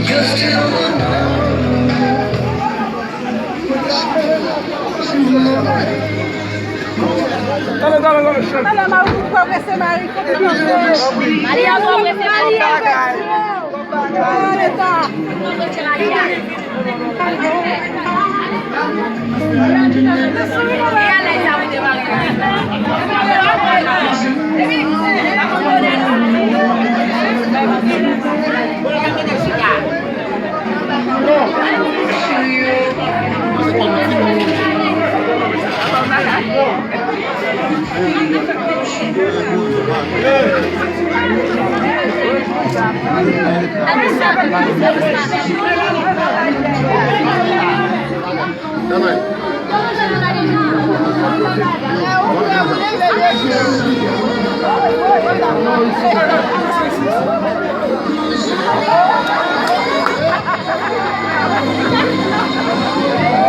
You're still Dale, dale, dale. Dale, Mauro, que se marico. Maria, vou ver se Dale, tá. E a lei sabe